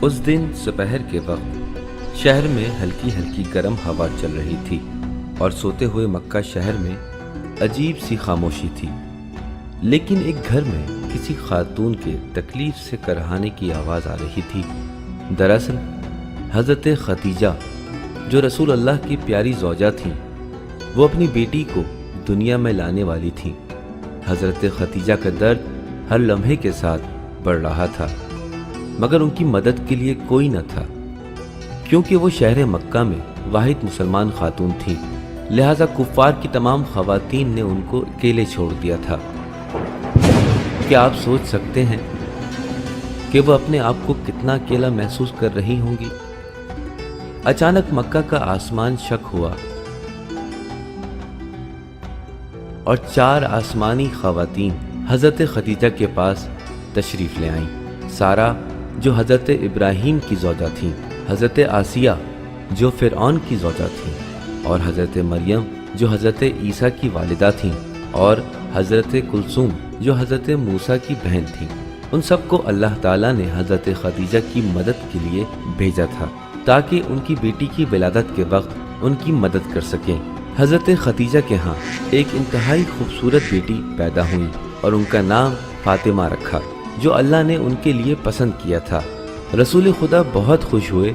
اس دن دوپہر کے وقت شہر میں ہلکی ہلکی گرم ہوا چل رہی تھی اور سوتے ہوئے مکہ شہر میں عجیب سی خاموشی تھی، لیکن ایک گھر میں کسی خاتون کے تکلیف سے کرہانے کی آواز آ رہی تھی۔ دراصل حضرت خدیجہ جو رسول اللہ کی پیاری زوجہ تھیں، وہ اپنی بیٹی کو دنیا میں لانے والی تھیں۔ حضرت خدیجہ کا درد ہر لمحے کے ساتھ بڑھ رہا تھا، مگر ان کی مدد کے لیے کوئی نہ تھا، کیونکہ وہ شہر مکہ میں واحد مسلمان خاتون تھیں، لہٰذا کفار کی تمام خواتین نے ان کو اکیلے چھوڑ دیا تھا۔ کیا آپ سوچ سکتے ہیں کہ وہ اپنے آپ کو کتنا اکیلا محسوس کر رہی ہوں گی؟ اچانک مکہ کا آسمان شق ہوا اور 4 آسمانی خواتین حضرت خدیجہ کے پاس تشریف لے آئیں۔ سارہ جو حضرت ابراہیم کی زوجہ تھیں، حضرت آسیہ جو فرعون کی زوجہ تھیں، اور حضرت مریم جو حضرت عیسیٰ کی والدہ تھیں، اور حضرت کلثوم جو حضرت موسیٰ کی بہن تھیں۔ ان سب کو اللہ تعالیٰ نے حضرت خدیجہ کی مدد کے لیے بھیجا تھا تاکہ ان کی بیٹی کی ولادت کے وقت ان کی مدد کر سکیں۔ حضرت خدیجہ کے ہاں ایک انتہائی خوبصورت بیٹی پیدا ہوئی اور ان کا نام فاطمہ رکھا، جو اللہ نے ان کے لیے پسند کیا تھا۔ رسول خدا بہت خوش ہوئے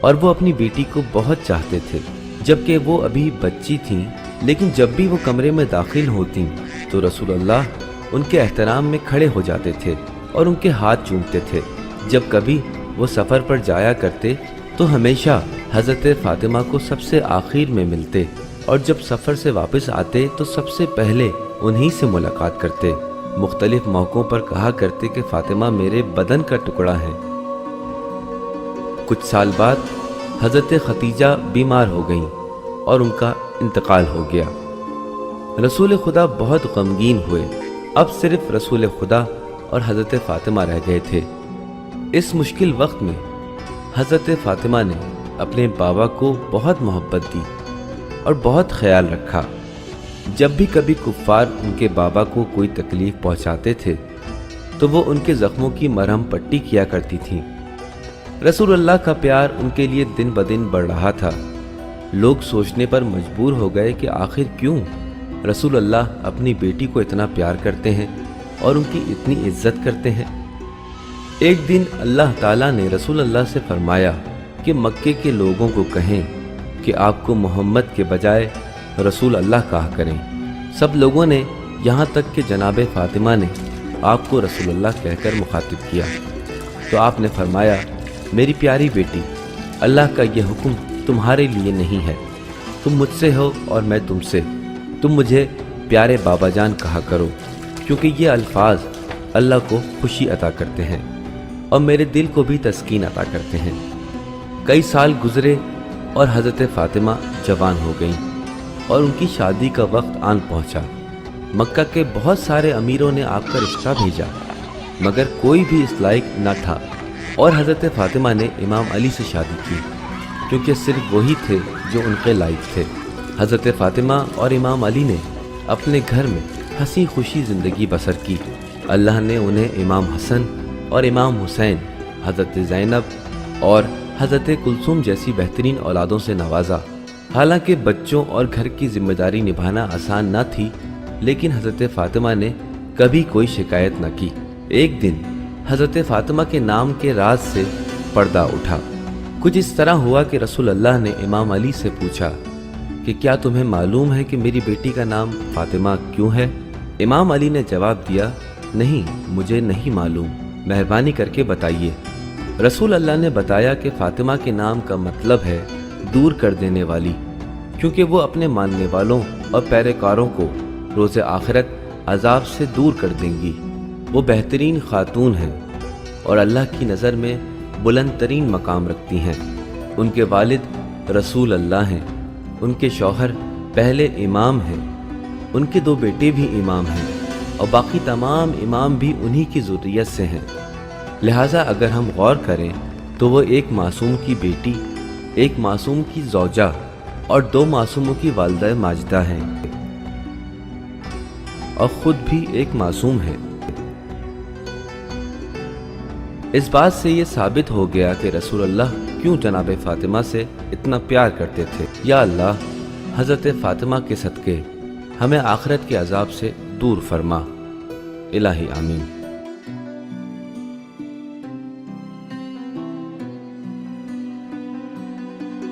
اور وہ اپنی بیٹی کو بہت چاہتے تھے، جبکہ وہ ابھی بچی تھیں، لیکن جب بھی وہ کمرے میں داخل ہوتیں تو رسول اللہ ان کے احترام میں کھڑے ہو جاتے تھے اور ان کے ہاتھ چومتے تھے۔ جب کبھی وہ سفر پر جایا کرتے تو ہمیشہ حضرت فاطمہ کو سب سے آخر میں ملتے، اور جب سفر سے واپس آتے تو سب سے پہلے انہی سے ملاقات کرتے۔ مختلف موقعوں پر کہا کرتے کہ فاطمہ میرے بدن کا ٹکڑا ہے۔ کچھ سال بعد حضرت خدیجہ بیمار ہو گئیں اور ان کا انتقال ہو گیا۔ رسول خدا بہت غمگین ہوئے۔ اب صرف رسول خدا اور حضرت فاطمہ رہ گئے تھے۔ اس مشکل وقت میں حضرت فاطمہ نے اپنے بابا کو بہت محبت دی اور بہت خیال رکھا۔ جب بھی کبھی کفار ان کے بابا کو کوئی تکلیف پہنچاتے تھے تو وہ ان کے زخموں کی مرہم پٹی کیا کرتی تھیں۔ رسول اللہ کا پیار ان کے لیے دن بدن بڑھ رہا تھا۔ لوگ سوچنے پر مجبور ہو گئے کہ آخر کیوں رسول اللہ اپنی بیٹی کو اتنا پیار کرتے ہیں اور ان کی اتنی عزت کرتے ہیں۔ ایک دن اللہ تعالیٰ نے رسول اللہ سے فرمایا کہ مکے کے لوگوں کو کہیں کہ آپ کو محمد کے بجائے رسول اللہ کہا کریں۔ سب لوگوں نے، یہاں تک کہ جناب فاطمہ نے آپ کو رسول اللہ کہہ کر مخاطب کیا، تو آپ نے فرمایا، میری پیاری بیٹی، اللہ کا یہ حکم تمہارے لیے نہیں ہے، تم مجھ سے ہو اور میں تم سے، تم مجھے پیارے بابا جان کہا کرو، کیونکہ یہ الفاظ اللہ کو خوشی عطا کرتے ہیں اور میرے دل کو بھی تسکین عطا کرتے ہیں۔ کئی سال گزرے اور حضرت فاطمہ جوان ہو گئیں اور ان کی شادی کا وقت آن پہنچا۔ مکہ کے بہت سارے امیروں نے آپ کا رشتہ بھیجا، مگر کوئی بھی اس لائق نہ تھا، اور حضرت فاطمہ نے امام علی سے شادی کی، کیونکہ صرف وہی تھے جو ان کے لائق تھے۔ حضرت فاطمہ اور امام علی نے اپنے گھر میں ہنسی خوشی زندگی بسر کی۔ اللہ نے انہیں امام حسن اور امام حسین، حضرت زینب اور حضرت کلثوم جیسی بہترین اولادوں سے نوازا۔ حالانکہ بچوں اور گھر کی ذمہ داری نبھانا آسان نہ تھی، لیکن حضرت فاطمہ نے کبھی کوئی شکایت نہ کی۔ ایک دن حضرت فاطمہ کے نام کے راز سے پردہ اٹھا۔ کچھ اس طرح ہوا کہ رسول اللہ نے امام علی سے پوچھا کہ کیا تمہیں معلوم ہے کہ میری بیٹی کا نام فاطمہ کیوں ہے؟ امام علی نے جواب دیا، نہیں، مجھے نہیں معلوم، مہربانی کر کے بتائیے۔ رسول اللہ نے بتایا کہ فاطمہ کے نام کا مطلب ہے دور کر دینے والی، کیونکہ وہ اپنے ماننے والوں اور پیروکاروں کو روز آخرت عذاب سے دور کر دیں گی۔ وہ بہترین خاتون ہیں اور اللہ کی نظر میں بلند ترین مقام رکھتی ہیں۔ ان کے والد رسول اللہ ہیں، ان کے شوہر پہلے امام ہیں، ان کے 2 بیٹے بھی امام ہیں، اور باقی تمام امام بھی انہی کی ذریت سے ہیں۔ لہٰذا اگر ہم غور کریں تو وہ ایک معصوم کی بیٹی، ایک معصوم کی زوجہ اور 2 معصوموں کی والدہ ماجدہ ہیں، اور خود بھی ایک معصوم ہے۔ اس بات سے یہ ثابت ہو گیا کہ رسول اللہ کیوں جناب فاطمہ سے اتنا پیار کرتے تھے۔ یا اللہ، حضرت فاطمہ کے صدقے ہمیں آخرت کے عذاب سے دور فرما۔ الہی آمین۔